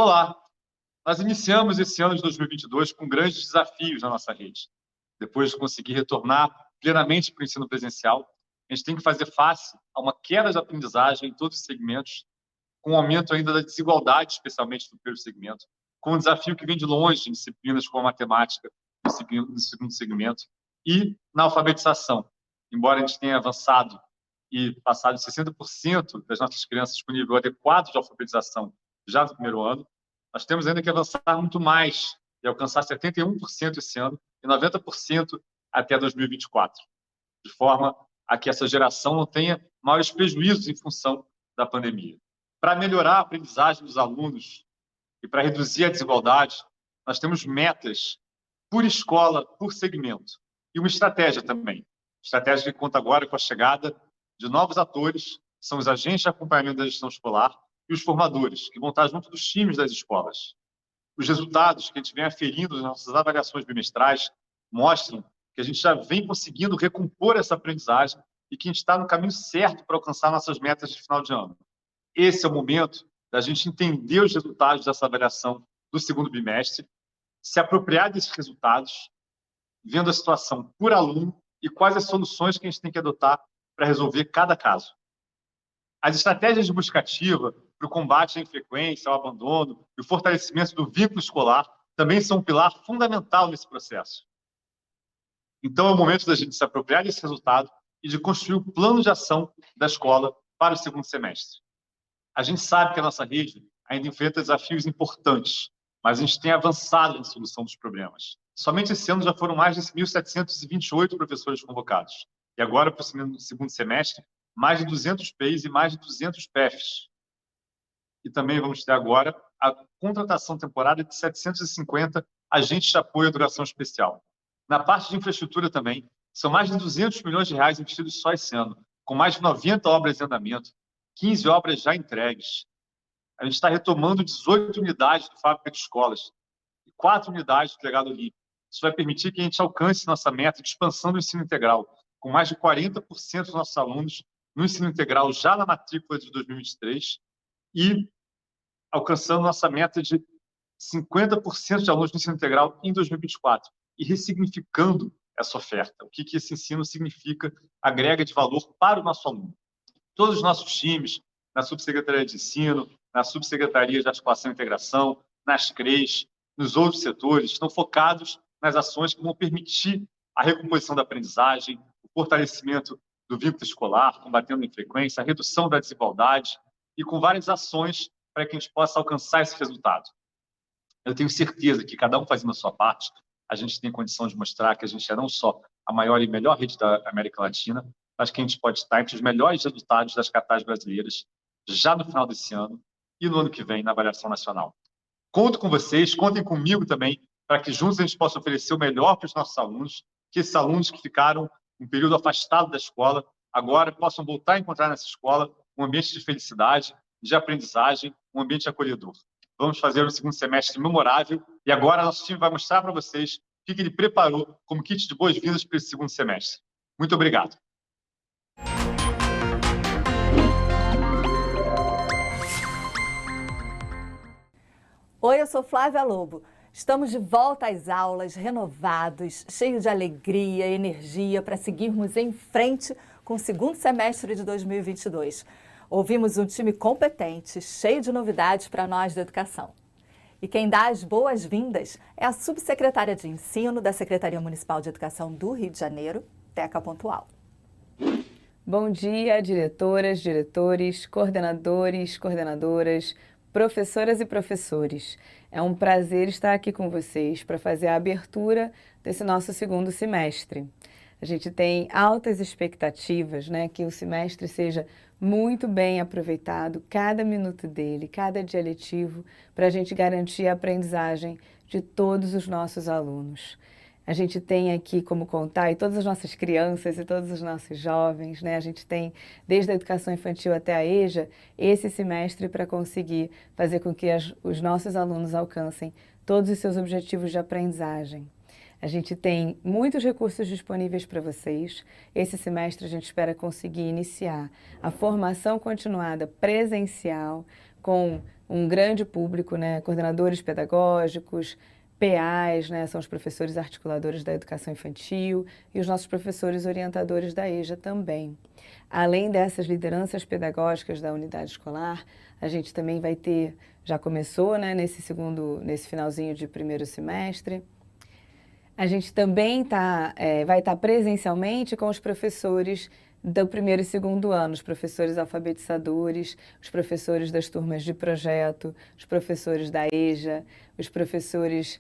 Olá! Nós iniciamos esse ano de 2022 com grandes desafios na nossa rede. Depois de conseguir retornar plenamente para o ensino presencial, a gente tem que fazer face a uma queda de aprendizagem em todos os segmentos, com o aumento ainda da desigualdade, especialmente no primeiro segmento, com um desafio que vem de longe em disciplinas como a matemática, no segundo segmento, e na alfabetização. Embora a gente tenha avançado e passado de 60% das nossas crianças com nível adequado de alfabetização já no primeiro ano, nós temos ainda que avançar muito mais e alcançar 71% esse ano e 90% até 2024, de forma a que essa geração não tenha maiores prejuízos em função da pandemia. Para melhorar a aprendizagem dos alunos e para reduzir a desigualdade, nós temos metas por escola, por segmento, e uma estratégia também. Estratégia que conta agora com a chegada de novos atores, que são os agentes de acompanhamento da gestão escolar e os formadores, que vão estar junto dos times das escolas. Os resultados que a gente vem aferindo nas nossas avaliações bimestrais mostram que a gente já vem conseguindo recompor essa aprendizagem e que a gente está no caminho certo para alcançar nossas metas de final de ano. Esse é o momento da gente entender os resultados dessa avaliação do segundo bimestre, se apropriar desses resultados, vendo a situação por aluno e quais as soluções que a gente tem que adotar para resolver cada caso. As estratégias de busca ativa para o combate à infrequência, ao abandono e o fortalecimento do vínculo escolar também são um pilar fundamental nesse processo. Então, é o momento da gente se apropriar desse resultado e de construir o plano de ação da escola para o segundo semestre. A gente sabe que a nossa rede ainda enfrenta desafios importantes, mas a gente tem avançado na solução dos problemas. Somente esse ano já foram mais de 1.728 professores convocados. E agora, para o segundo semestre, mais de 200 PEIs e mais de 200 PEFs. E também vamos ter agora a contratação temporária de 750 agentes de apoio à educação especial. Na parte de infraestrutura também, são mais de 200 milhões de reais investidos só esse ano, com mais de 90 obras em andamento, 15 obras já entregues. A gente está retomando 18 unidades do Fábrica de Escolas e 4 unidades do Legado Olímpico. Isso vai permitir que a gente alcance nossa meta de expansão do ensino integral, com mais de 40% dos nossos alunos no ensino integral já na matrícula de 2023 e alcançando nossa meta de 50% de alunos no ensino integral em 2024 e ressignificando essa oferta. O que esse ensino significa, agrega de valor para o nosso aluno. Todos os nossos times, na Subsecretaria de Ensino, na Subsecretaria de Articulação e Integração, nas CREs, nos outros setores, estão focados nas ações que vão permitir a recomposição da aprendizagem, o fortalecimento do vínculo escolar, combatendo a infrequência, a redução da desigualdade e com várias ações para que a gente possa alcançar esse resultado. Eu tenho certeza que cada um fazendo a sua parte, a gente tem condição de mostrar que a gente é não só a maior e melhor rede da América Latina, mas que a gente pode estar entre os melhores resultados das capitais brasileiras já no final desse ano e no ano que vem na avaliação nacional. Conto com vocês, contem comigo também, para que juntos a gente possa oferecer o melhor para os nossos alunos, que esses alunos que ficaram um período afastado da escola, agora possam voltar a encontrar nessa escola um ambiente de felicidade, de aprendizagem, um ambiente acolhedor. Vamos fazer um segundo semestre memorável e agora nosso time vai mostrar para vocês o que ele preparou como kit de boas-vindas para esse segundo semestre. Muito obrigado. Oi, eu sou Flávia Lobo. Estamos de volta às aulas, renovados, cheios de alegria e energia para seguirmos em frente com o segundo semestre de 2022. Ouvimos um time competente, cheio de novidades para nós da educação. E quem dá as boas-vindas é a Subsecretária de Ensino da Secretaria Municipal de Educação do Rio de Janeiro, Teca Pontual. Bom dia, diretoras, diretores, coordenadores, coordenadoras, professoras e professores. É um prazer estar aqui com vocês para fazer a abertura desse nosso segundo semestre. A gente tem altas expectativas, né, que o semestre seja muito bem aproveitado, cada minuto dele, cada dia letivo, para a gente garantir a aprendizagem de todos os nossos alunos. A gente tem aqui como contar, e todas as nossas crianças e todos os nossos jovens, né? A gente tem, desde a educação infantil até a EJA, esse semestre para conseguir fazer com que os nossos alunos alcancem todos os seus objetivos de aprendizagem. A gente tem muitos recursos disponíveis para vocês. Esse semestre a gente espera conseguir iniciar a formação continuada presencial com um grande público, né? Coordenadores pedagógicos, PAs, né? São os professores articuladores da educação infantil e os nossos professores orientadores da EJA também. Além dessas lideranças pedagógicas da unidade escolar, a gente também vai ter, já começou, né? Nesse finalzinho de primeiro semestre, a gente também vai estar presencialmente com os professores do primeiro e segundo ano, os professores alfabetizadores, os professores das turmas de projeto, os professores da EJA, os professores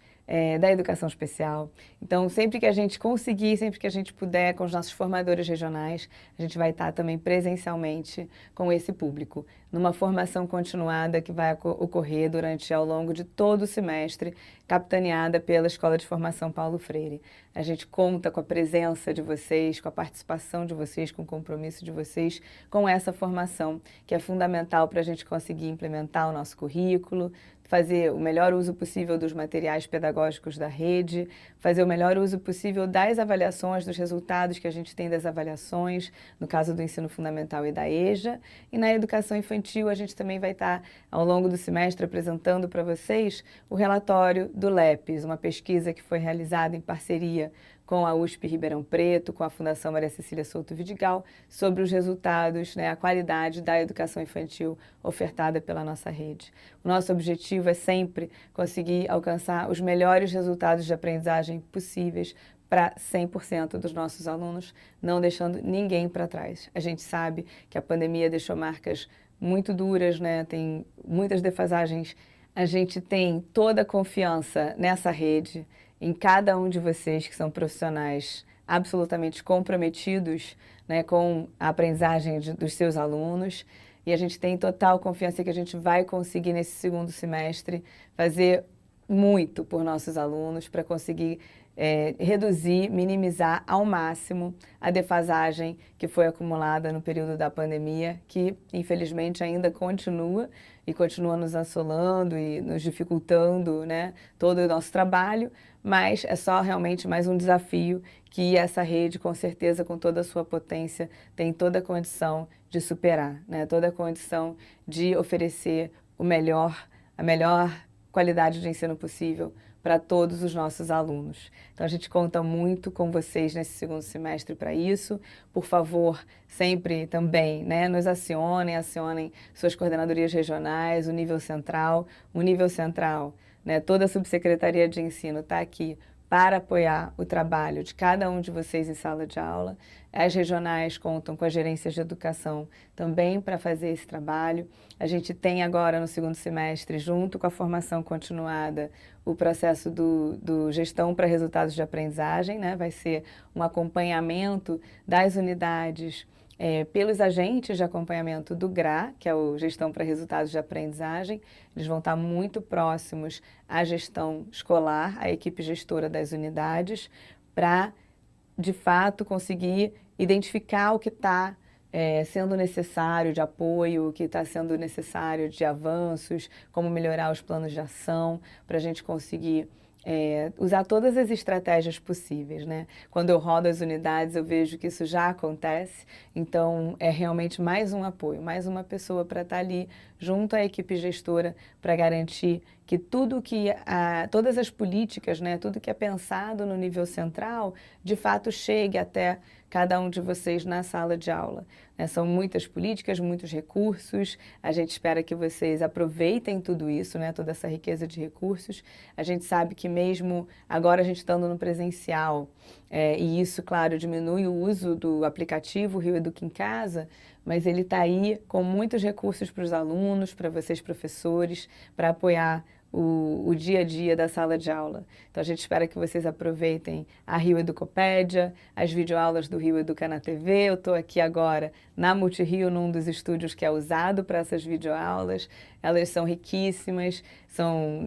da educação especial. Então, sempre que a gente conseguir, sempre que a gente puder, com os nossos formadores regionais, a gente vai estar também presencialmente com esse público, numa formação continuada que vai ocorrer ao longo de todo o semestre, capitaneada pela Escola de Formação Paulo Freire. A gente conta com a presença de vocês, com a participação de vocês, com o compromisso de vocês, com essa formação, que é fundamental para a gente conseguir implementar o nosso currículo, fazer o melhor uso possível dos materiais pedagógicos da rede, fazer o melhor uso possível das avaliações, dos resultados que a gente tem das avaliações, no caso do ensino fundamental e da EJA. E na educação infantil, a gente também vai estar, ao longo do semestre, apresentando para vocês o relatório do LEPES, uma pesquisa que foi realizada em parceria com a USP Ribeirão Preto, com a Fundação Maria Cecília Souto Vidigal, sobre os resultados, né, a qualidade da educação infantil ofertada pela nossa rede. O nosso objetivo é sempre conseguir alcançar os melhores resultados de aprendizagem possíveis para 100% dos nossos alunos, não deixando ninguém para trás. A gente sabe que a pandemia deixou marcas muito duras, né, tem muitas defasagens. A gente tem toda a confiança nessa rede, em cada um de vocês que são profissionais absolutamente comprometidos, né, com a aprendizagem dos seus alunos. E a gente tem total confiança que a gente vai conseguir, nesse segundo semestre, fazer muito por nossos alunos para conseguir reduzir, minimizar ao máximo a defasagem que foi acumulada no período da pandemia, que infelizmente ainda continua e continua nos assolando e nos dificultando, né, todo o nosso trabalho, mas é só realmente mais um desafio que essa rede, com certeza, com toda a sua potência, tem toda a condição de superar, né, toda a condição de oferecer a melhor qualidade de ensino possível para todos os nossos alunos. Então, a gente conta muito com vocês nesse segundo semestre para isso. Por favor, sempre também, né, nos acionem suas coordenadorias regionais, o nível central. O nível central, né, toda a subsecretaria de ensino está aqui para apoiar o trabalho de cada um de vocês em sala de aula. As regionais contam com as gerências de educação também para fazer esse trabalho. A gente tem agora, no segundo semestre, junto com a formação continuada, o processo do Gestão para Resultados de Aprendizagem, né? Vai ser um acompanhamento das unidades pelos agentes de acompanhamento do GRA, que é o Gestão para Resultados de Aprendizagem. Eles vão estar muito próximos à gestão escolar, à equipe gestora das unidades, para, de fato, conseguir identificar o que está sendo necessário de apoio, o que está sendo necessário de avanços, como melhorar os planos de ação, para a gente conseguir usar todas as estratégias possíveis, né? Quando eu rodo as unidades, eu vejo que isso já acontece, então é realmente mais um apoio, mais uma pessoa para estar ali junto à equipe gestora para garantir que todas as políticas, né, tudo que é pensado no nível central, de fato chegue até cada um de vocês na sala de aula. São muitas políticas, muitos recursos, a gente espera que vocês aproveitem tudo isso, né, toda essa riqueza de recursos. A gente sabe que mesmo agora a gente estando no presencial, e isso, claro, diminui o uso do aplicativo Rio Educa em Casa, mas ele está aí com muitos recursos para os alunos, para vocês professores, para apoiar o dia a dia da sala de aula. Então, a gente espera que vocês aproveitem a Rio Educopédia, as videoaulas do Rio Educa na TV. Eu estou aqui agora na Multirio, num dos estúdios que é usado para essas videoaulas. Elas são riquíssimas,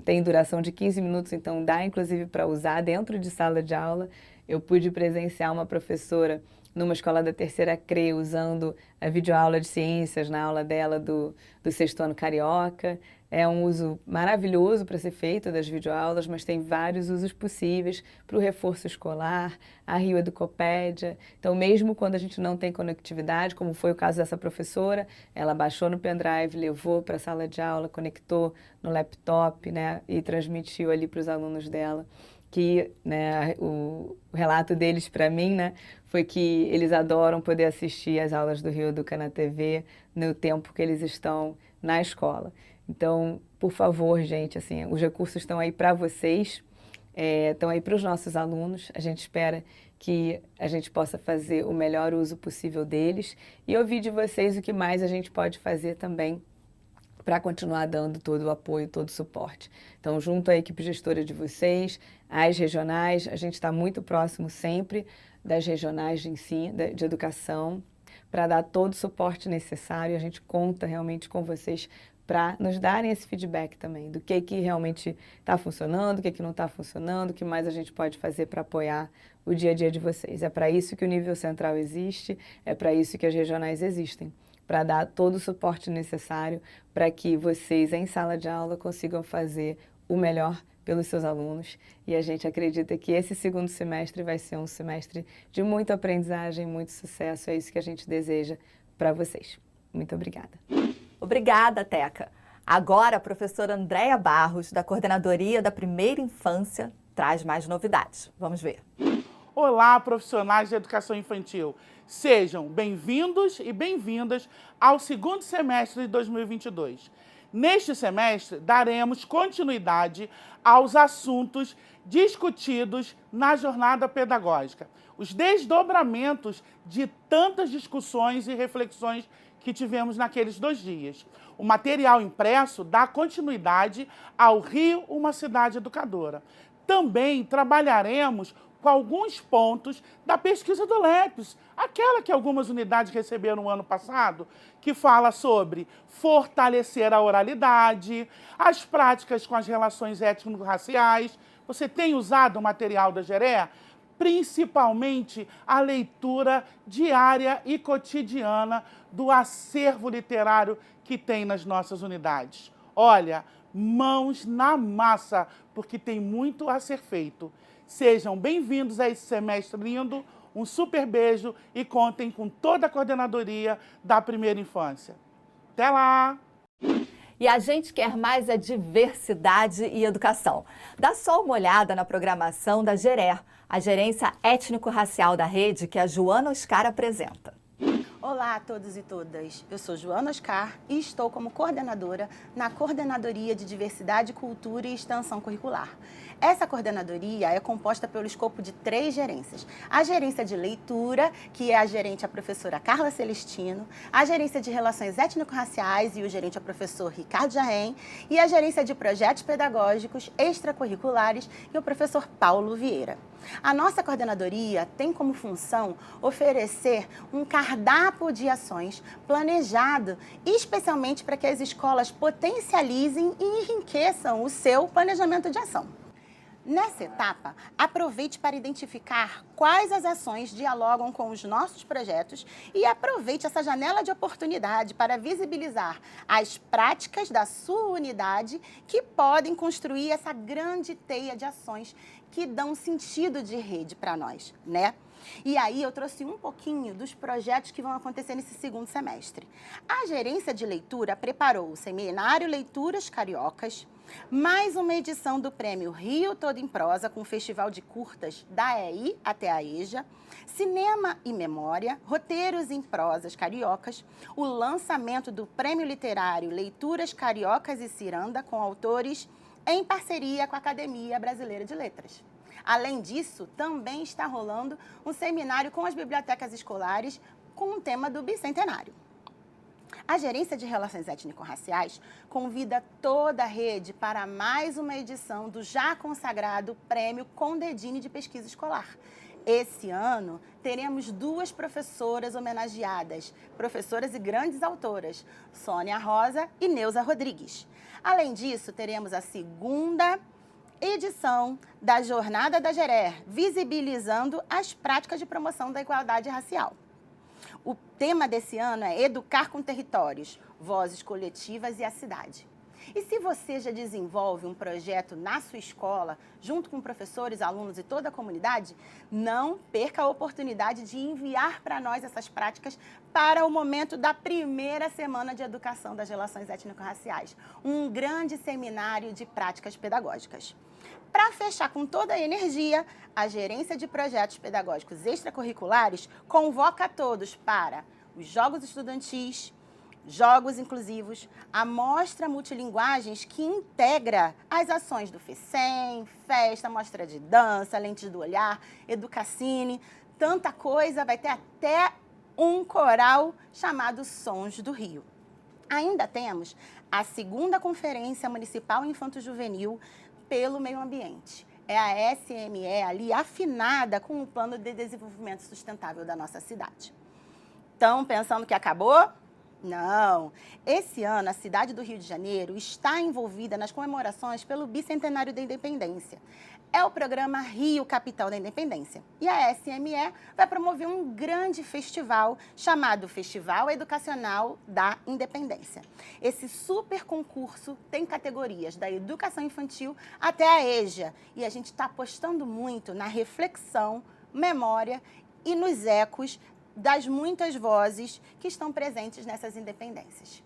têm duração de 15 minutos, então dá inclusive para usar dentro de sala de aula. Eu pude presenciar uma professora numa escola da terceira CRE, usando a videoaula de ciências na aula dela do sexto ano carioca. É um uso maravilhoso para ser feito das videoaulas, mas tem vários usos possíveis para o reforço escolar, a Rio Educopédia. Então, mesmo quando a gente não tem conectividade, como foi o caso dessa professora, ela baixou no pendrive, levou para a sala de aula, conectou no laptop, né, e transmitiu ali para os alunos dela. Que, né, o relato deles para mim, né, foi que eles adoram poder assistir às aulas do Rio Educa na TV no tempo que eles estão na escola. Então, por favor, gente, assim, os recursos estão aí para vocês, estão aí para os nossos alunos. A gente espera que a gente possa fazer o melhor uso possível deles e ouvir de vocês o que mais a gente pode fazer também para continuar dando todo o apoio, todo o suporte. Então, junto à equipe gestora de vocês, às regionais, a gente está muito próximo sempre das regionais de ensino, de educação, para dar todo o suporte necessário. A gente conta realmente com vocês para nos darem esse feedback também, do que realmente está funcionando, o que não está funcionando, o que mais a gente pode fazer para apoiar o dia a dia de vocês. É para isso que o nível central existe, é para isso que as regionais existem, para dar todo o suporte necessário para que vocês, em sala de aula, consigam fazer o melhor pelos seus alunos. E a gente acredita que esse segundo semestre vai ser um semestre de muita aprendizagem, muito sucesso. É isso que a gente deseja para vocês. Muito obrigada. Obrigada, Teca. Agora, a professora Andréia Barros, da Coordenadoria da Primeira Infância, traz mais novidades. Vamos ver. Olá, profissionais de educação infantil. Sejam bem-vindos e bem-vindas ao segundo semestre de 2022. Neste semestre, daremos continuidade aos assuntos discutidos na jornada pedagógica, os desdobramentos de tantas discussões e reflexões que tivemos naqueles 2 dias. O material impresso dá continuidade ao Rio, uma cidade educadora. Também trabalharemos com alguns pontos da pesquisa do LEPES, aquela que algumas unidades receberam no ano passado, que fala sobre fortalecer a oralidade, as práticas com as relações étnico-raciais. Você tem usado o material da GERÉ? Principalmente a leitura diária e cotidiana do acervo literário que tem nas nossas unidades. Olha, mãos na massa, porque tem muito a ser feito. Sejam bem-vindos a esse semestre lindo, um super beijo e contem com toda a coordenadoria da Primeira Infância. Até lá! E a gente quer mais é diversidade e educação. Dá só uma olhada na programação da GERÉ, a Gerência Étnico-Racial da Rede, que a Joana Oscar apresenta. Olá a todos e todas, eu sou Joana Oscar e estou como coordenadora na Coordenadoria de Diversidade, Cultura e Extensão Curricular. Essa coordenadoria é composta pelo escopo de 3 gerências. A gerência de leitura, que é a gerente a professora Carla Celestino, a gerência de relações étnico-raciais e o gerente a professor Ricardo Jarrem, e a gerência de projetos pedagógicos extracurriculares e o professor Paulo Vieira. A nossa coordenadoria tem como função oferecer um cardápio de ações planejado especialmente para que as escolas potencializem e enriqueçam o seu planejamento de ação. Nessa etapa, aproveite para identificar quais as ações dialogam com os nossos projetos e aproveite essa janela de oportunidade para visibilizar as práticas da sua unidade que podem construir essa grande teia de ações que dão sentido de rede para nós, né? E aí eu trouxe um pouquinho dos projetos que vão acontecer nesse segundo semestre. A gerência de leitura preparou o Seminário Leituras Cariocas, mais uma edição do Prêmio Rio Todo em Prosa, com o Festival de Curtas da EI até a EJA, Cinema e Memória, Roteiros em Prosas Cariocas, o lançamento do Prêmio Literário Leituras Cariocas e Ciranda, com autores em parceria com a Academia Brasileira de Letras. Além disso, também está rolando um seminário com as bibliotecas escolares com o tema do Bicentenário. A Gerência de Relações Étnico-Raciais convida toda a rede para mais uma edição do já consagrado Prêmio Condedini de Pesquisa Escolar. Esse ano, teremos 2 professoras homenageadas, professoras e grandes autoras, Sônia Rosa e Neuza Rodrigues. Além disso, teremos a segunda edição da Jornada da Gerer, visibilizando as práticas de promoção da igualdade racial. O tema desse ano é Educar com Territórios, Vozes Coletivas e a Cidade. E se você já desenvolve um projeto na sua escola, junto com professores, alunos e toda a comunidade, não perca a oportunidade de enviar para nós essas práticas para o momento da primeira semana de educação das relações étnico-raciais, um grande seminário de práticas pedagógicas. Para fechar com toda a energia, a Gerência de Projetos Pedagógicos Extracurriculares convoca todos para os Jogos Estudantis, Jogos Inclusivos, a mostra multilinguagens que integra as ações do FECEM, festa, mostra de dança, lentes do olhar, Educacine, tanta coisa, vai ter até um coral chamado Sons do Rio. Ainda temos a segunda Conferência Municipal Infanto-Juvenil pelo Meio Ambiente. É a SME ali afinada com o Plano de Desenvolvimento Sustentável da nossa cidade. Estão pensando que acabou? Não. Esse ano, a cidade do Rio de Janeiro está envolvida nas comemorações pelo Bicentenário da Independência. É o programa Rio Capital da Independência. E a SME vai promover um grande festival chamado Festival Educacional da Independência. Esse super concurso tem categorias da educação infantil até a EJA. E a gente está apostando muito na reflexão, memória e nos ecos das muitas vozes que estão presentes nessas independências.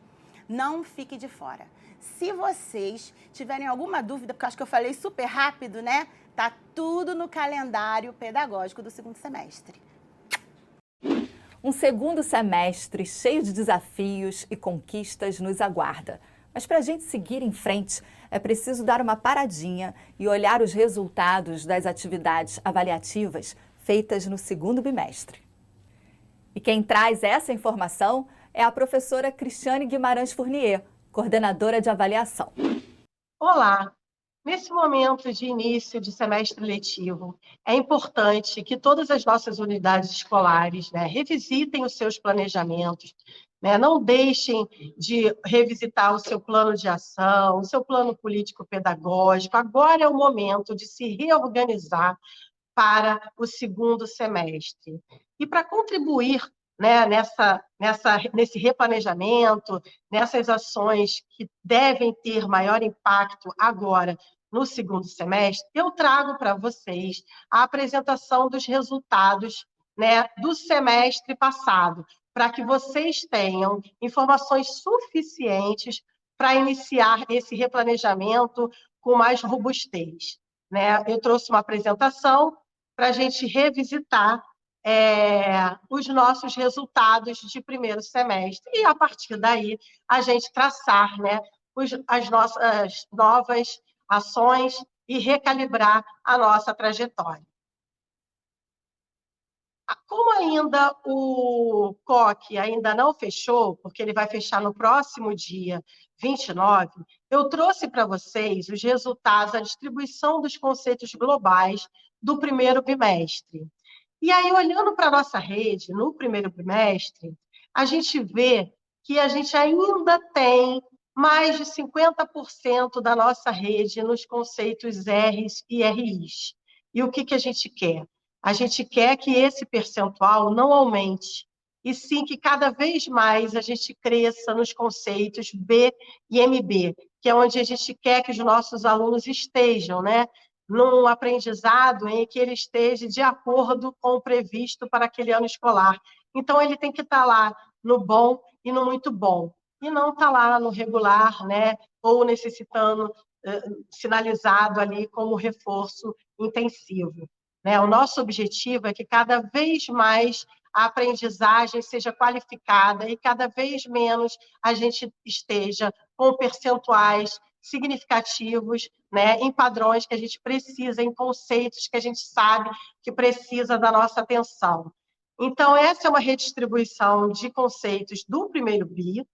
Não fique de fora. Se vocês tiverem alguma dúvida, porque eu acho que eu falei super rápido, né? Tá tudo no calendário pedagógico do segundo semestre. Um segundo semestre cheio de desafios e conquistas nos aguarda. Mas para a gente seguir em frente, é preciso dar uma paradinha e olhar os resultados das atividades avaliativas feitas no segundo bimestre. E quem traz essa informação é a professora Cristiane Guimarães Fournier, coordenadora de avaliação. Olá! Nesse momento de início de semestre letivo, é importante que todas as nossas unidades escolares, revisitem os seus planejamentos, não deixem de revisitar o seu plano de ação, o seu plano político-pedagógico. Agora é o momento de se reorganizar para o segundo semestre. E para contribuir nesse replanejamento, nessas ações que devem ter maior impacto agora no segundo semestre, eu trago para vocês a apresentação dos resultados do semestre passado, para que vocês tenham informações suficientes para iniciar esse replanejamento com mais robustez. Eu trouxe uma apresentação para a gente revisitar os nossos resultados de primeiro semestre e, a partir daí, a gente traçar as nossas novas ações e recalibrar a nossa trajetória. Como ainda o COC ainda não fechou, porque ele vai fechar no próximo dia 29, eu trouxe para vocês os resultados, a distribuição dos conceitos globais do primeiro bimestre. E aí, olhando para a nossa rede, no primeiro bimestre, a gente vê que a gente ainda tem mais de 50% da nossa rede nos conceitos R's e RIs. E o que a gente quer? A gente quer que esse percentual não aumente, e sim que cada vez mais a gente cresça nos conceitos B e MB, que é onde a gente quer que os nossos alunos estejam, num aprendizado em que ele esteja de acordo com o previsto para aquele ano escolar. Então, ele tem que estar lá no bom e no muito bom, e não estar lá no regular, ou necessitando, sinalizado ali como reforço intensivo. O nosso objetivo é que cada vez mais a aprendizagem seja qualificada e cada vez menos a gente esteja com percentuais significativos, em padrões que a gente precisa, em conceitos que a gente sabe que precisa da nossa atenção. Então, essa é uma redistribuição de conceitos do primeiro BI,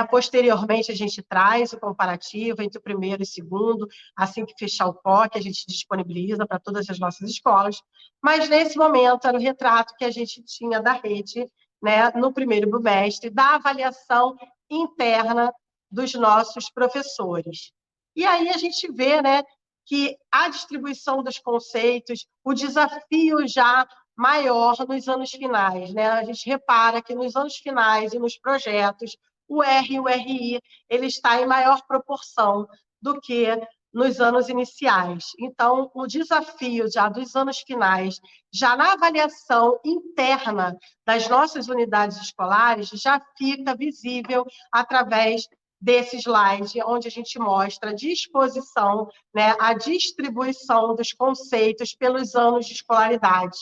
Posteriormente, a gente traz o comparativo entre o primeiro e o segundo, assim que fechar o POC, a gente disponibiliza para todas as nossas escolas, mas nesse momento era o retrato que a gente tinha da rede, no primeiro bimestre, da avaliação interna dos nossos professores. E aí a gente vê, que a distribuição dos conceitos, o desafio já maior nos anos finais, né? A gente repara que nos anos finais e nos projetos, o R e o RI, ele está em maior proporção do que nos anos iniciais. Então, o desafio já dos anos finais, já na avaliação interna das nossas unidades escolares, já fica visível através desse slide, onde a gente mostra a disposição, né, a distribuição dos conceitos pelos anos de escolaridade.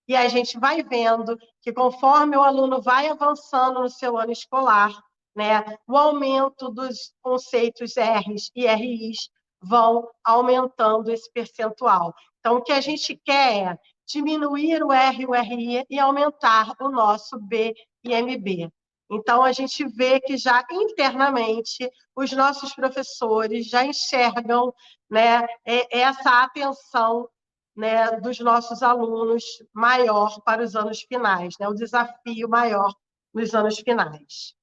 E a gente vai vendo que, conforme o aluno vai avançando no seu ano escolar, né, o aumento dos conceitos R's e RIs vão aumentando esse percentual. Então, o que a gente quer é diminuir o R e o RI e aumentar o nosso B e MB. Então, a gente vê que já internamente os nossos professores já enxergam, né, essa atenção, né, dos nossos alunos maior para os anos finais, né, o desafio maior nos anos finais.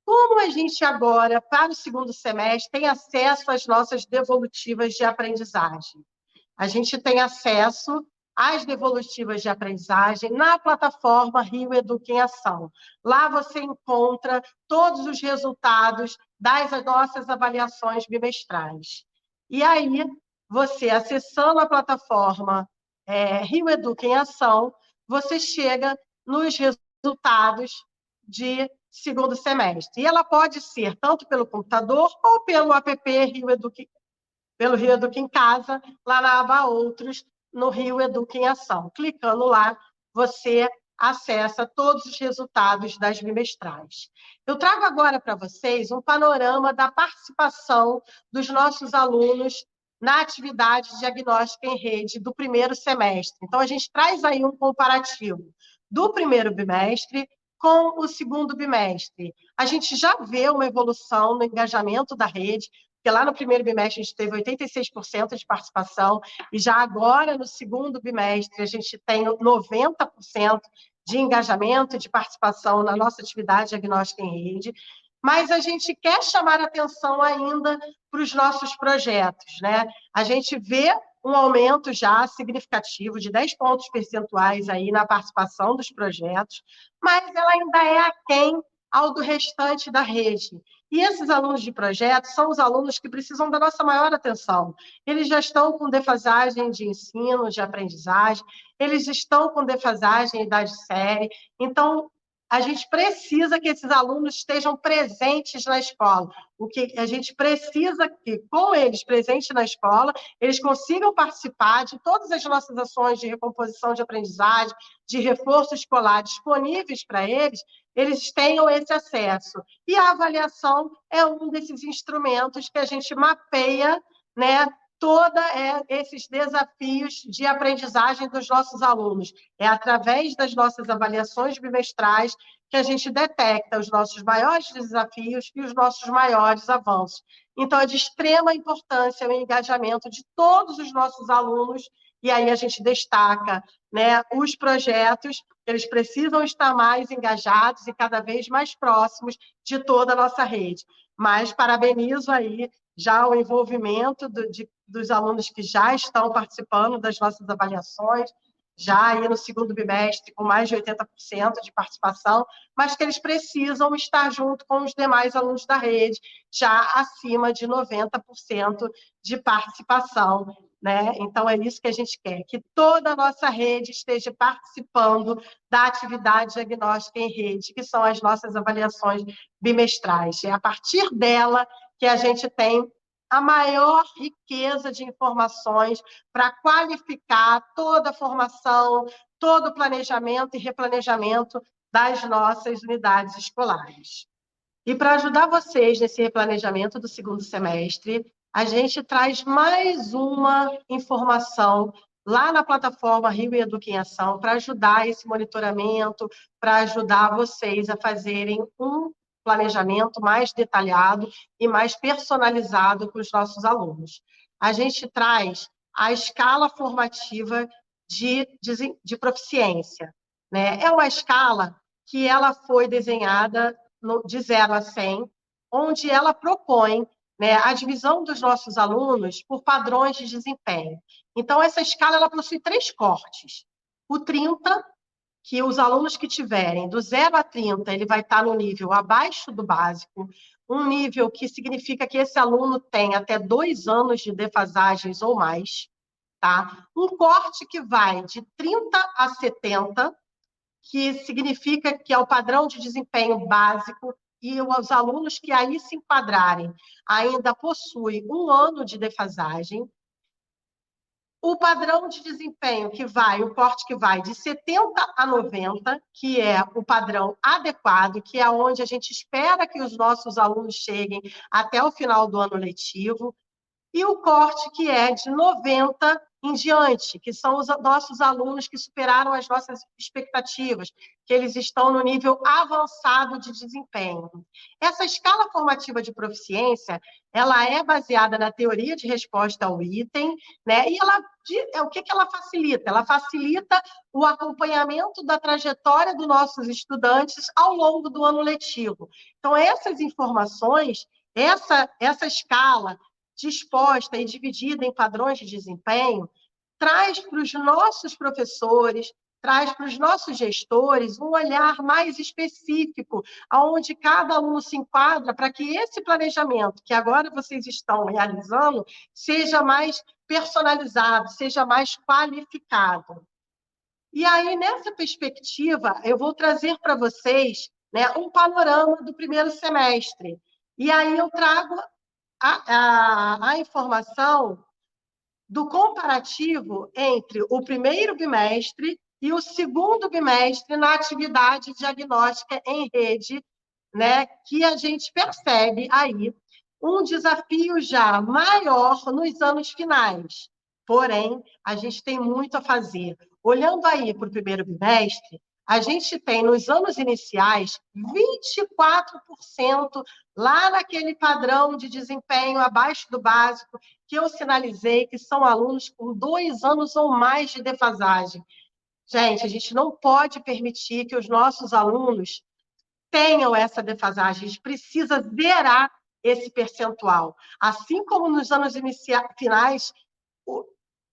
Como a gente agora, para o segundo semestre, tem acesso às nossas devolutivas de aprendizagem? A gente tem acesso às devolutivas de aprendizagem na plataforma Rio Educa em Ação. Lá você encontra todos os resultados das nossas avaliações bimestrais. E aí, você acessando a plataforma Rio Educa em Ação, você chega nos resultados de segundo semestre. E ela pode ser tanto pelo computador ou pelo app Rio Educa, pelo Rio Educa em Casa, lá na aba Outros, no Rio Educa em Ação. Clicando lá, você acessa todos os resultados das bimestrais. Eu trago agora para vocês um panorama da participação dos nossos alunos na atividade diagnóstica em rede do primeiro semestre. Então, a gente traz aí um comparativo do primeiro bimestre com o segundo bimestre. A gente já vê uma evolução no engajamento da rede, porque lá no primeiro bimestre a gente teve 86% de participação, e já agora, no segundo bimestre, a gente tem 90% de engajamento e de participação na nossa atividade diagnóstica em rede, mas a gente quer chamar atenção ainda para os nossos projetos, né? A gente vê um aumento já significativo de 10 pontos percentuais aí na participação dos projetos, mas ela ainda é aquém ao do restante da rede. E esses alunos de projeto são os alunos que precisam da nossa maior atenção. Eles já estão com defasagem de ensino, de aprendizagem, eles estão com defasagem em idade série, então a gente precisa que esses alunos estejam presentes na escola. O que a gente precisa que, com eles presentes na escola, eles consigam participar de todas as nossas ações de recomposição de aprendizagem, de reforço escolar disponíveis para eles, eles tenham esse acesso. E a avaliação é um desses instrumentos que a gente mapeia, né, todos esses desafios de aprendizagem dos nossos alunos. É através das nossas avaliações bimestrais que a gente detecta os nossos maiores desafios e os nossos maiores avanços. Então, é de extrema importância o engajamento de todos os nossos alunos, e aí a gente destaca, né, os projetos, eles precisam estar mais engajados e cada vez mais próximos de toda a nossa rede. Mas parabenizo aí já o envolvimento dos alunos que já estão participando das nossas avaliações, já aí no segundo bimestre, com mais de 80% de participação, mas que eles precisam estar junto com os demais alunos da rede, já acima de 90% de participação, né? Então, é isso que a gente quer, que toda a nossa rede esteja participando da atividade diagnóstica em rede, que são as nossas avaliações bimestrais. É a partir dela que a gente tem a maior riqueza de informações para qualificar toda a formação, todo o planejamento e replanejamento das nossas unidades escolares. E para ajudar vocês nesse replanejamento do segundo semestre, a gente traz mais uma informação lá na plataforma Rio Educa em Ação para ajudar esse monitoramento, para ajudar vocês a fazerem um planejamento mais detalhado e mais personalizado para os nossos alunos. A gente traz a escala formativa de proficiência, né? É uma escala que ela foi desenhada de 0 a 100, onde ela propõe né, a divisão dos nossos alunos por padrões de desempenho. Então, essa escala ela possui 3 cortes. O 30, que os alunos que tiverem do 0 a 30, ele vai estar no nível abaixo do básico, um nível que significa que esse aluno tem até 2 anos de defasagens ou mais, tá? Um corte que vai de 30 a 70, que significa que é o padrão de desempenho básico, e os alunos que aí se enquadrarem ainda possuem 1 ano de defasagem. O padrão de desempenho o corte que vai de 70 a 90, que é o padrão adequado, que é onde a gente espera que os nossos alunos cheguem até o final do ano letivo, e o corte que é de 90 em diante, que são os nossos alunos que superaram as nossas expectativas, que eles estão no nível avançado de desempenho. Essa escala formativa de proficiência, ela é baseada na teoria de resposta ao item, né? E o que ela facilita? Ela facilita o acompanhamento da trajetória dos nossos estudantes ao longo do ano letivo. Então, essas informações, essa escala disposta e dividida em padrões de desempenho, traz para os nossos professores, traz para os nossos gestores um olhar mais específico, aonde cada aluno se enquadra para que esse planejamento que agora vocês estão realizando seja mais personalizado, seja mais qualificado. E aí, nessa perspectiva, eu vou trazer para vocês, né, um panorama do primeiro semestre. E aí eu trago a informação do comparativo entre o primeiro bimestre e o segundo bimestre na atividade diagnóstica em rede, né, que a gente percebe aí um desafio já maior nos anos finais. Porém, a gente tem muito a fazer. Olhando aí para o primeiro bimestre, a gente tem, nos anos iniciais, 24% lá naquele padrão de desempenho abaixo do básico, que eu sinalizei que são alunos com 2 anos ou mais de defasagem. Gente, a gente não pode permitir que os nossos alunos tenham essa defasagem. A gente precisa zerar esse percentual. Assim como nos anos finais,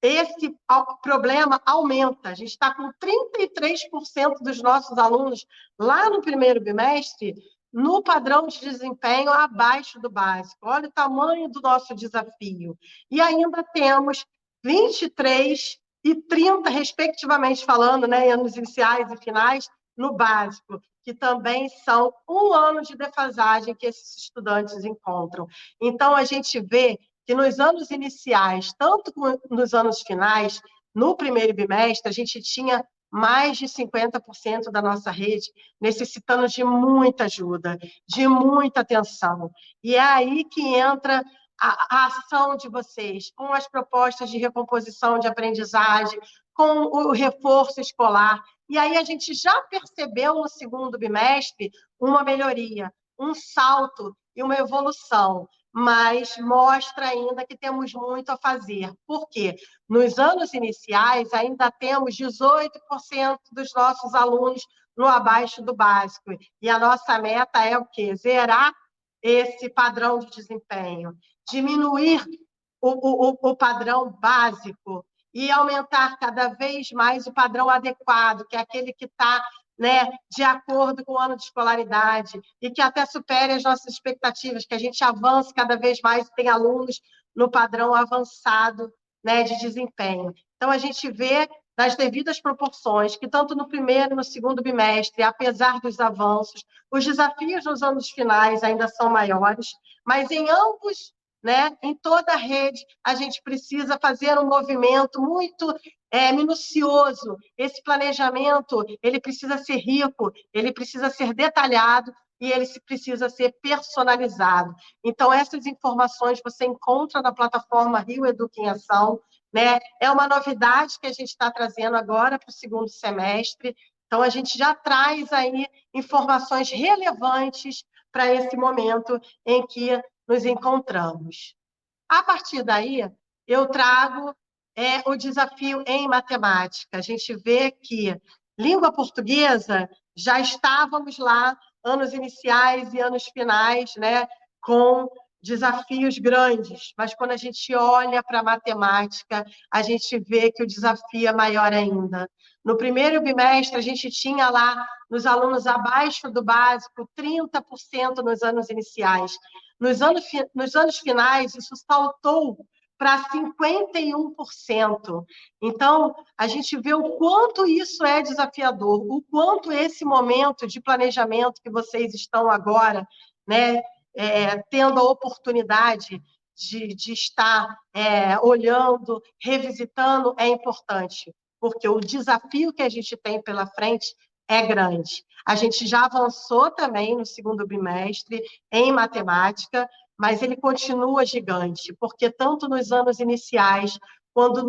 esse problema aumenta. A gente está com 33% dos nossos alunos lá no primeiro bimestre no padrão de desempenho abaixo do básico. Olha o tamanho do nosso desafio. E ainda temos 23 e 30, respectivamente falando, né, em anos iniciais e finais, no básico, que também são 1 ano de defasagem que esses estudantes encontram. Então, a gente vê que nos anos iniciais, tanto nos anos finais, no primeiro bimestre, a gente tinha mais de 50% da nossa rede necessitando de muita ajuda, de muita atenção. E é aí que entra a ação de vocês, com as propostas de recomposição de aprendizagem, com o reforço escolar. E aí a gente já percebeu no segundo bimestre uma melhoria, um salto e uma evolução, mas mostra ainda que temos muito a fazer. Por quê? Nos anos iniciais, ainda temos 18% dos nossos alunos no abaixo do básico. E a nossa meta é o quê? Zerar esse padrão de desempenho, diminuir o padrão básico e aumentar cada vez mais o padrão adequado, que é aquele que está, né, de acordo com o ano de escolaridade, e que até supere as nossas expectativas, que a gente avance cada vez mais e tenha alunos no padrão avançado, né, de desempenho. Então, a gente vê nas devidas proporções que tanto no primeiro e no segundo bimestre, apesar dos avanços, os desafios nos anos finais ainda são maiores, mas em ambos, né, em toda a rede, a gente precisa fazer um movimento muito minucioso. Esse planejamento, ele precisa ser rico, ele precisa ser detalhado e ele precisa ser personalizado. Então, essas informações você encontra na plataforma Rio Educa em Ação, né? É uma novidade que a gente está trazendo agora para o segundo semestre. Então, a gente já traz aí informações relevantes para esse momento em que nos encontramos. A partir daí, eu trago o desafio em matemática. A gente vê que língua portuguesa, já estávamos lá, anos iniciais e anos finais, né, com desafios grandes, mas quando a gente olha para a matemática, a gente vê que o desafio é maior ainda. No primeiro bimestre, a gente tinha lá, nos alunos abaixo do básico, 30% nos anos iniciais. Nos anos finais, isso saltou para 51%. Então, a gente vê o quanto isso é desafiador, o quanto esse momento de planejamento que vocês estão agora, né, tendo a oportunidade de estar olhando, revisitando, é importante, porque o desafio que a gente tem pela frente é grande. A gente já avançou também no segundo bimestre em matemática, mas ele continua gigante, porque tanto nos anos iniciais quanto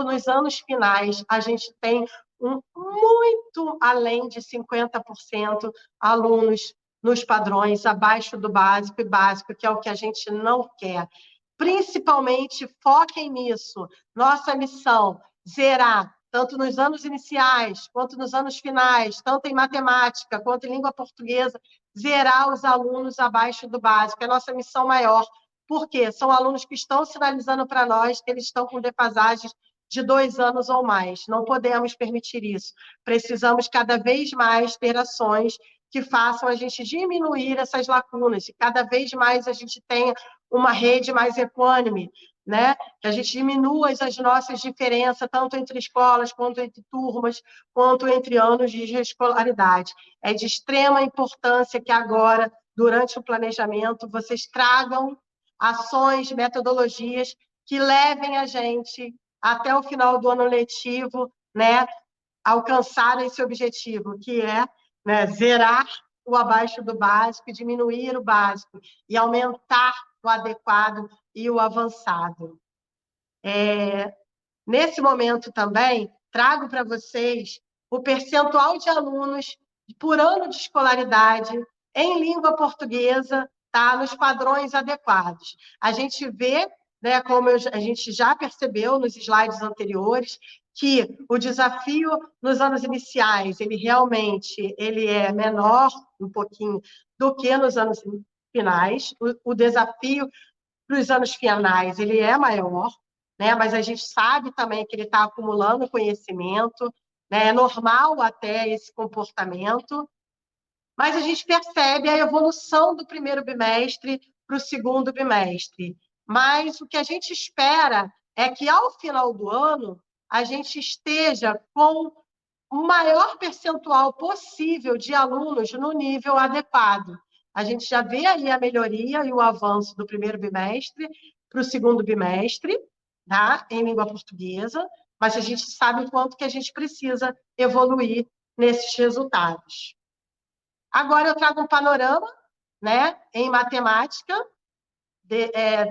nos anos finais, a gente tem muito além de 50% alunos nos padrões abaixo do básico e básico, que é o que a gente não quer. Principalmente, foquem nisso. Nossa missão, zerar, tanto nos anos iniciais, quanto nos anos finais, tanto em matemática, quanto em língua portuguesa, zerar os alunos abaixo do básico. É a nossa missão maior. Por quê? São alunos que estão sinalizando para nós que eles estão com defasagens de 2 anos ou mais. Não podemos permitir isso. Precisamos cada vez mais ter ações que façam a gente diminuir essas lacunas, e cada vez mais a gente tenha uma rede mais equânime, né? Que a gente diminua as nossas diferenças, tanto entre escolas, quanto entre turmas, quanto entre anos de escolaridade. É de extrema importância que agora, durante o planejamento, vocês tragam ações, metodologias que levem a gente até o final do ano letivo, né, alcançar esse objetivo, que é, né, zerar o abaixo do básico, diminuir o básico e aumentar o adequado e o avançado. Nesse momento também, trago para vocês o percentual de alunos por ano de escolaridade em língua portuguesa, tá, nos padrões adequados. A gente vê, né, como a gente já percebeu nos slides anteriores, que o desafio nos anos iniciais, ele é menor um pouquinho do que nos anos finais. O desafio para os anos finais, ele é maior, né? Mas a gente sabe também que ele está acumulando conhecimento, né? É normal até esse comportamento, mas a gente percebe a evolução do primeiro bimestre para o segundo bimestre. Mas o que a gente espera é que, ao final do ano, a gente esteja com o maior percentual possível de alunos no nível adequado. A gente já vê aí a melhoria e o avanço do primeiro bimestre para o segundo bimestre, tá? Em língua portuguesa, mas a gente sabe o quanto que a gente precisa evoluir nesses resultados. Agora eu trago um panorama, né, em matemática,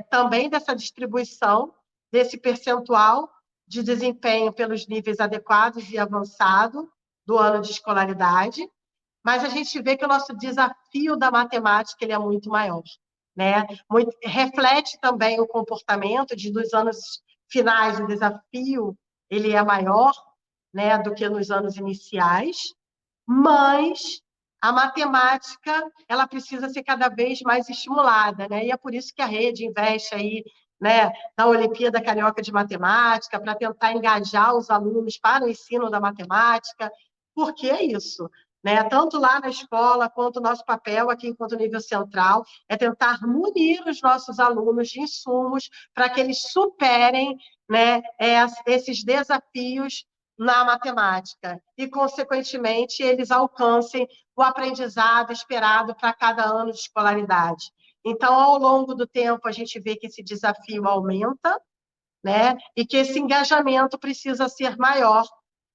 também dessa distribuição, desse percentual de desempenho pelos níveis adequados e avançado do ano de escolaridade, mas a gente vê que o nosso desafio da matemática ele é muito maior, né? Reflete também o comportamento dos anos finais, o desafio ele é maior, né, do que nos anos iniciais, mas a matemática ela precisa ser cada vez mais estimulada, né? E é por isso que a rede investe aí, né, na Olimpíada Carioca de Matemática, para tentar engajar os alunos para o ensino da matemática. Por que isso? Né? Tanto lá na escola, quanto o nosso papel aqui enquanto nível central, é tentar munir os nossos alunos de insumos para que eles superem, né, esses desafios na matemática e, consequentemente, eles alcancem o aprendizado esperado para cada ano de escolaridade. Então, ao longo do tempo, a gente vê que esse desafio aumenta, né, e que esse engajamento precisa ser maior,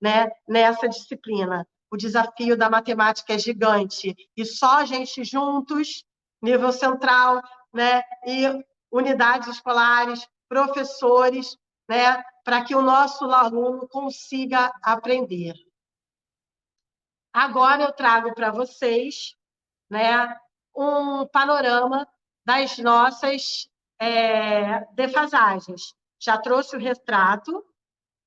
né, nessa disciplina. O desafio da matemática é gigante e só a gente juntos, nível central, né, e unidades escolares, professores, né, para que o nosso aluno consiga aprender. Agora eu trago para vocês, né, um panorama das nossas defasagens. Já trouxe o retrato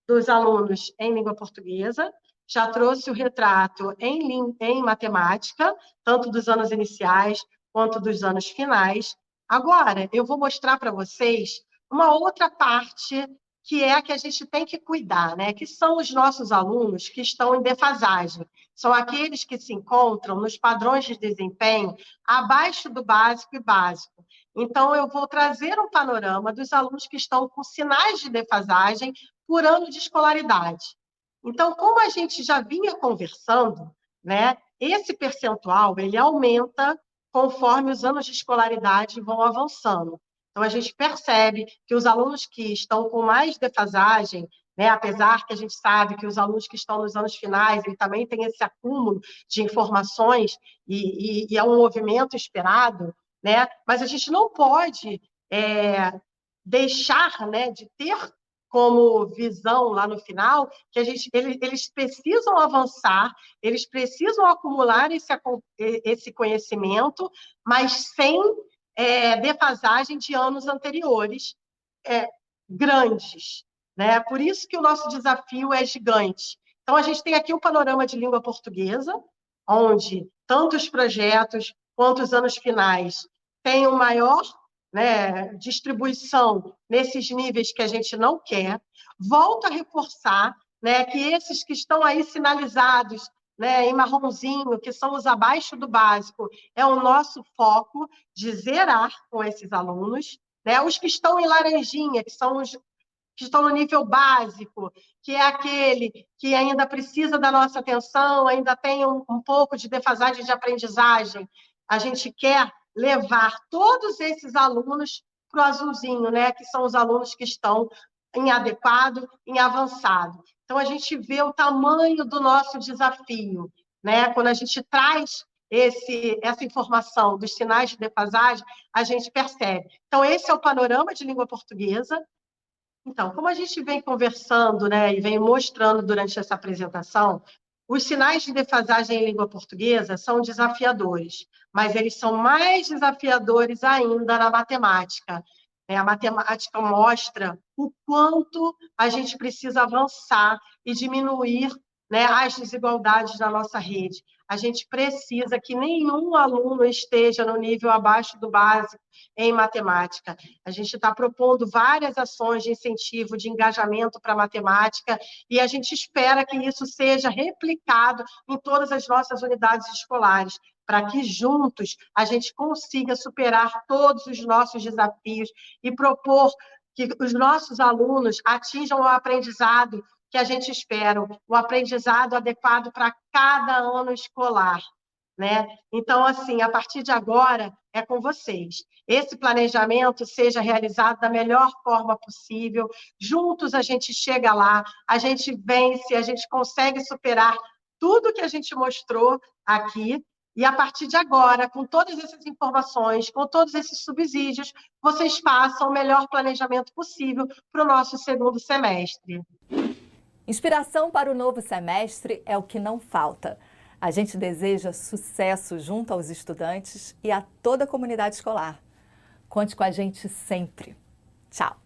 dos alunos em língua portuguesa, já trouxe o retrato em matemática, tanto dos anos iniciais quanto dos anos finais, Agora, eu vou mostrar para vocês uma outra parte que é a que a gente tem que cuidar, né? Que são os nossos alunos que estão em defasagem. São aqueles que se encontram nos padrões de desempenho abaixo do básico e básico. Então, eu vou trazer um panorama dos alunos que estão com sinais de defasagem por ano de escolaridade. Então, como a gente já vinha conversando, né? Esse percentual, ele aumenta conforme os anos de escolaridade vão avançando. Então, a gente percebe que os alunos que estão com mais defasagem, né, apesar que a gente sabe que os alunos que estão nos anos finais, ele também tem esse acúmulo de informações e é um movimento esperado, né, mas a gente não pode deixar, né, de ter como visão lá no final que eles precisam avançar, eles precisam acumular esse conhecimento, mas sem defasagem de anos anteriores grandes, né? Por isso que o nosso desafio é gigante. Então, a gente tem aqui um panorama de língua portuguesa, onde tanto os projetos quanto os anos finais têm uma maior, né, distribuição nesses níveis que a gente não quer. Volto a reforçar, né, que esses que estão aí sinalizados, né, em marronzinho, que são os abaixo do básico, é o nosso foco de zerar com esses alunos, né? Os que estão em laranjinha, que são os que estão no nível básico, que é aquele que ainda precisa da nossa atenção, ainda tem um pouco de defasagem de aprendizagem, a gente quer levar todos esses alunos para o azulzinho, né? Que são os alunos que estão em adequado, em avançado. Então, a gente vê o tamanho do nosso desafio, né? Quando a gente traz essa informação dos sinais de defasagem, a gente percebe. Então, esse é o panorama de língua portuguesa. Então, como a gente vem conversando, né, e vem mostrando durante essa apresentação, os sinais de defasagem em língua portuguesa são desafiadores, mas eles são mais desafiadores ainda na matemática. A matemática mostra o quanto a gente precisa avançar e diminuir, né, as desigualdades na nossa rede. A gente precisa que nenhum aluno esteja no nível abaixo do básico em matemática. A gente está propondo várias ações de incentivo, de engajamento para a matemática, e a gente espera que isso seja replicado em todas as nossas unidades escolares, para que juntos a gente consiga superar todos os nossos desafios e propor que os nossos alunos atinjam o aprendizado que a gente espera, o aprendizado adequado para cada ano escolar, né? Então, assim, a partir de agora é com vocês. Esse planejamento seja realizado da melhor forma possível. Juntos a gente chega lá, a gente vence, a gente consegue superar tudo que a gente mostrou aqui. E a partir de agora, com todas essas informações, com todos esses subsídios, vocês façam o melhor planejamento possível para o nosso segundo semestre. Inspiração para o novo semestre é o que não falta. A gente deseja sucesso junto aos estudantes e a toda a comunidade escolar. Conte com a gente sempre. Tchau!